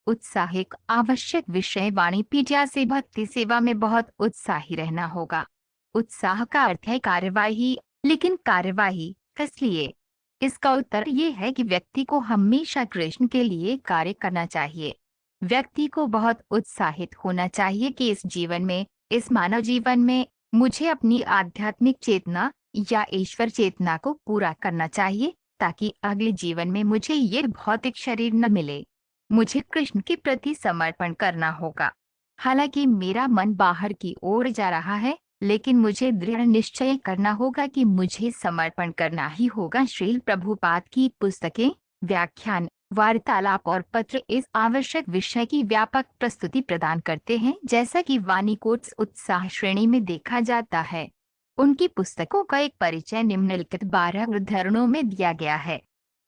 उत्साह एक आवश्यक विषय वाणिज्य से भक्ति सेवा में बहुत उत्साही रहना होगा। उत्साह का अर्थ है कार्यवाही, लेकिन कार्यवाही किस लिए? इसका उत्तर ये है कि व्यक्ति को हमेशा कृष्ण के लिए कार्य करना चाहिए। व्यक्ति को बहुत उत्साहित होना चाहिए कि इस जीवन में, इस मानव जीवन में मुझे अपनी आध्यात्मिक चेतना या ईश्वर चेतना को पूरा करना चाहिए, ताकि अगले जीवन में मुझे ये भौतिक शरीर न मिले। मुझे कृष्ण के प्रति समर्पण करना होगा। हालांकि मेरा मन बाहर की ओर जा रहा है, लेकिन मुझे दृढ़ निश्चय करना होगा कि मुझे समर्पण करना ही होगा। श्रील प्रभुपाद की पुस्तकें, व्याख्यान, वार्तालाप और पत्र इस आवश्यक विषय की व्यापक प्रस्तुति प्रदान करते हैं, जैसा कि वाणी कोट्स उत्साह श्रेणी में देखा जाता है। उनकी पुस्तकों का एक परिचय निम्नलिखित 12 उद्धरणों में दिया गया है।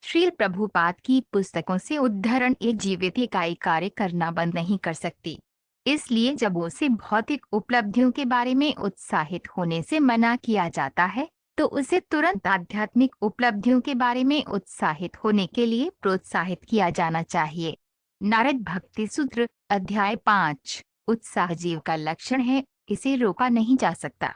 श्रील प्रभुपाद की पुस्तकों से उद्धरण एक जीवित इकाई कार्य करना बंद नहीं कर सकती। इसलिए जब उसे भौतिक उपलब्धियों के बारे में उत्साहित होने से मना किया जाता है, तो उसे तुरंत आध्यात्मिक उपलब्धियों के बारे में उत्साहित होने के लिए प्रोत्साहित किया जाना चाहिए। नारद भक्ति सूत्र, अध्याय 5। उत्साह जीव का लक्षण है, इसे रोका नहीं जा सकता।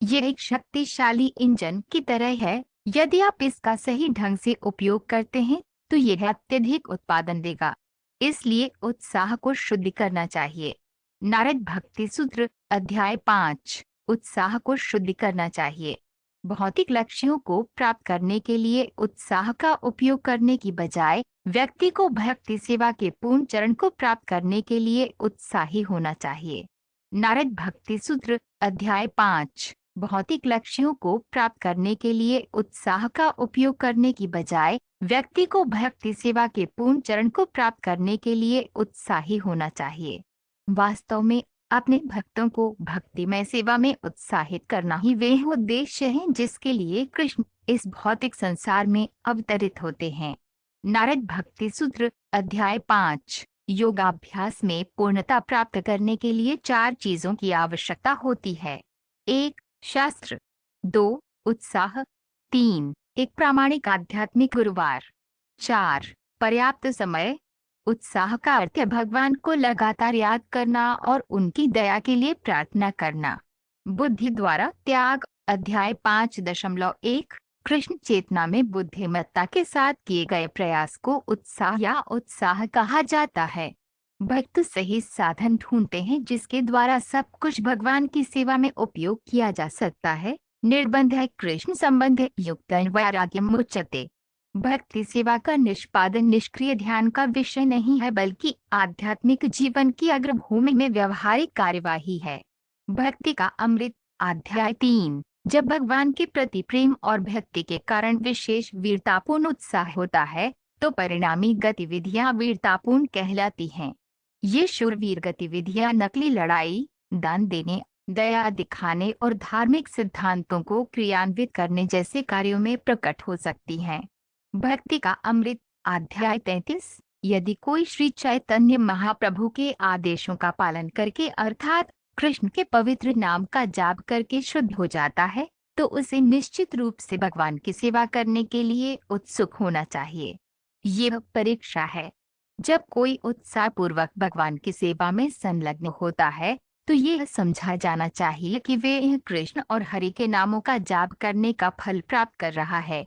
यह एक शक्तिशाली इंजन की तरह है। यदि आप इसका सही ढंग से उपयोग करते हैं तो यह अत्यधिक उत्पादन देगा। इसलिए उत्साह को शुद्ध करना चाहिए। नारद भक्ति सूत्र, अध्याय 5। उत्साह को शुद्ध करना चाहिए। भौतिक लक्ष्यों को प्राप्त करने के लिए उत्साह का उपयोग करने की बजाय व्यक्ति को भक्ति सेवा के पूर्ण चरण को प्राप्त करने के लिए उत्साही होना चाहिए। नारद भक्ति सूत्र, अध्याय 5। भौतिक लक्ष्यों को प्राप्त करने के लिए उत्साह का उपयोग करने की बजाय व्यक्ति को भक्ति सेवा के पूर्ण चरण को प्राप्त करने के लिए उत्साही होना चाहिए। वास्तव में अपने भक्तों को भक्तिमय सेवा में उत्साहित करना ही वह उद्देश्य है जिसके लिए कृष्ण इस भौतिक संसार में अवतरित होते हैं। नारद भक्ति सूत्र, अध्याय 5। योगाभ्यास में पूर्णता प्राप्त करने के लिए 4 चीजों की आवश्यकता होती है। 1. शास्त्र। 2. उत्साह। 3. एक प्रामाणिक आध्यात्मिक गुरुवार। 4. पर्याप्त समय। उत्साह का अर्थ है भगवान को लगातार याद करना और उनकी दया के लिए प्रार्थना करना। बुद्धि द्वारा त्याग, अध्याय 5.1। कृष्ण चेतना में बुद्धिमत्ता के साथ किए गए प्रयास को उत्साह या उत्साह कहा जाता है। भक्त सही साधन ढूंढते हैं जिसके द्वारा सब कुछ भगवान की सेवा में उपयोग किया जा सकता है। निर्बंध है कृष्ण संबंध युक्त वैराग्यम उच्यते। भक्ति सेवा का निष्पादन निष्क्रिय ध्यान का विषय नहीं है, बल्कि आध्यात्मिक जीवन की अग्रभूमि में व्यवहारिक कार्यवाही है। भक्ति का अमृत, अध्याय 3। जब भगवान के प्रति प्रेम और भक्ति के कारण विशेष वीरतापूर्ण उत्साह होता है, तो परिणामी गतिविधियां वीरतापूर्ण कहलाती हैं। ये शूरवीर गतिविधियां नकली लड़ाई, दान देने, दया दिखाने और धार्मिक सिद्धांतों को क्रियान्वित करने जैसे कार्यों में प्रकट हो सकती हैं। भक्ति का अमृत, अध्याय 33। यदि कोई श्री चैतन्य महाप्रभु के आदेशों का पालन करके अर्थात कृष्ण के पवित्र नाम का जाप करके शुद्ध हो जाता है, तो उसे निश्चित रूप से भगवान की सेवा करने के लिए उत्सुक होना चाहिए। ये परीक्षा है। जब कोई उत्साहपूर्वक भगवान की सेवा में संलग्न होता है, तो यह समझा जाना चाहिए कि वे कृष्ण और हरि के नामों का जाप करने का फल प्राप्त कर रहा है।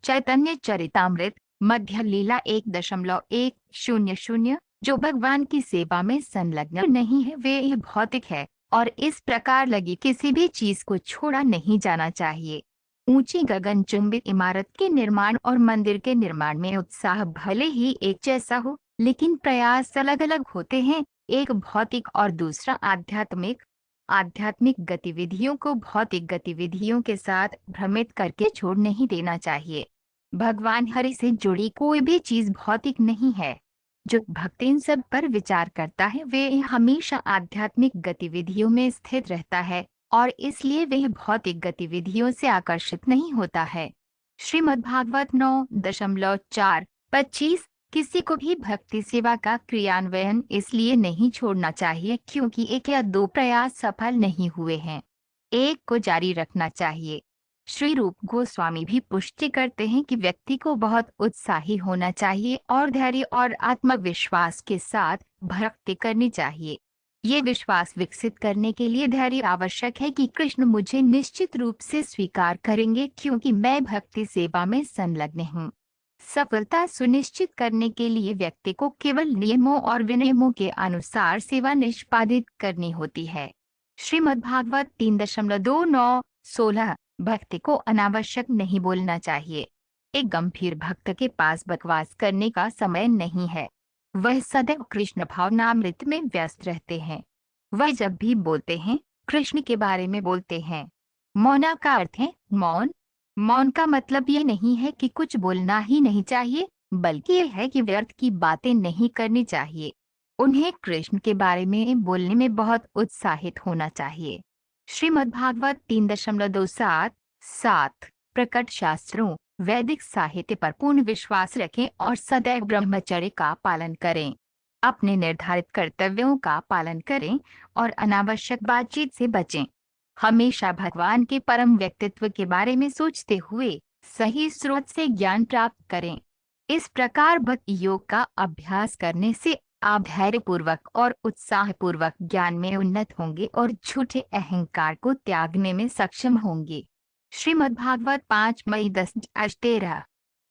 चैतन्य चरितामृत, मध्य लीला 1.100। जो भगवान की सेवा में संलग्न नहीं है वे यह भौतिक है, और इस प्रकार लगी किसी भी चीज को छोड़ा नहीं जाना चाहिए। ऊंची गगनचुंबित इमारत के निर्माण और मंदिर के निर्माण में उत्साह भले ही एक जैसा हो, लेकिन प्रयास अलग अलग होते हैं, एक भौतिक और दूसरा आध्यात्मिक। आध्यात्मिक गतिविधियों को भौतिक गतिविधियों के साथ भ्रमित करके छोड़ नहीं देना चाहिए। भगवान हरि से जुड़ी कोई भी चीज भौतिक नहीं है। जो भक्त इन सब पर विचार करता है वे हमेशा आध्यात्मिक गतिविधियों में स्थित रहता है, और इसलिए वह भौतिक गतिविधियों से आकर्षित नहीं होता है। श्रीमद्भागवत 9.4-25। किसी को भी भक्ति सेवा का क्रियान्वयन इसलिए नहीं छोड़ना चाहिए क्योंकि 1 या 2 प्रयास सफल नहीं हुए हैं। एक को जारी रखना चाहिए। श्री रूप गोस्वामी भी पुष्टि करते हैं कि व्यक्ति को बहुत उत्साही होना चाहिए और धैर्य और आत्मविश्वास के साथ भक्ति करनी चाहिए। ये विश्वास विकसित करने के लिए धैर्य आवश्यक है कि कृष्ण मुझे निश्चित रूप से स्वीकार करेंगे क्योंकि मैं भक्ति सेवा में संलग्न हूँ। सफलता सुनिश्चित करने के लिए व्यक्ति को केवल नियमों और विनियमों के अनुसार सेवा निष्पादित करनी होती है। श्रीमद्भागवत 3.29-16 भक्ति को अनावश्यक नहीं बोलना चाहिए। एक गंभीर भक्त के पास बकवास करने का समय नहीं है। वह सदैव कृष्ण भावनामृत में व्यस्त रहते हैं। वह जब भी बोलते हैं कृष्ण के बारे में बोलते हैं। मौना का अर्थ है मौन। मौन का मतलब ये नहीं है कि कुछ बोलना ही नहीं चाहिए, बल्कि यह है कि व्यर्थ की बातें नहीं करनी चाहिए। उन्हें कृष्ण के बारे में बोलने में बहुत उत्साहित होना चाहिए। श्रीमद्भागवत 3.27-7 प्रकट शास्त्रों वैदिक साहित्य पर पूर्ण विश्वास रखें और सदैव ब्रह्मचर्य का पालन करें। अपने निर्धारित कर्तव्यों का पालन करें और अनावश्यक बातचीत से बचें। हमेशा भगवान के परम व्यक्तित्व के बारे में सोचते हुए सही स्रोत से ज्ञान प्राप्त करें। इस प्रकार भक्ति योग का अभ्यास करने से आप धैर्यपूर्वक और उत्साहपूर्वक ज्ञान में उन्नत होंगे और झूठे अहंकार को त्यागने में सक्षम होंगे। श्रीमद्भागवत 5 मई 10-13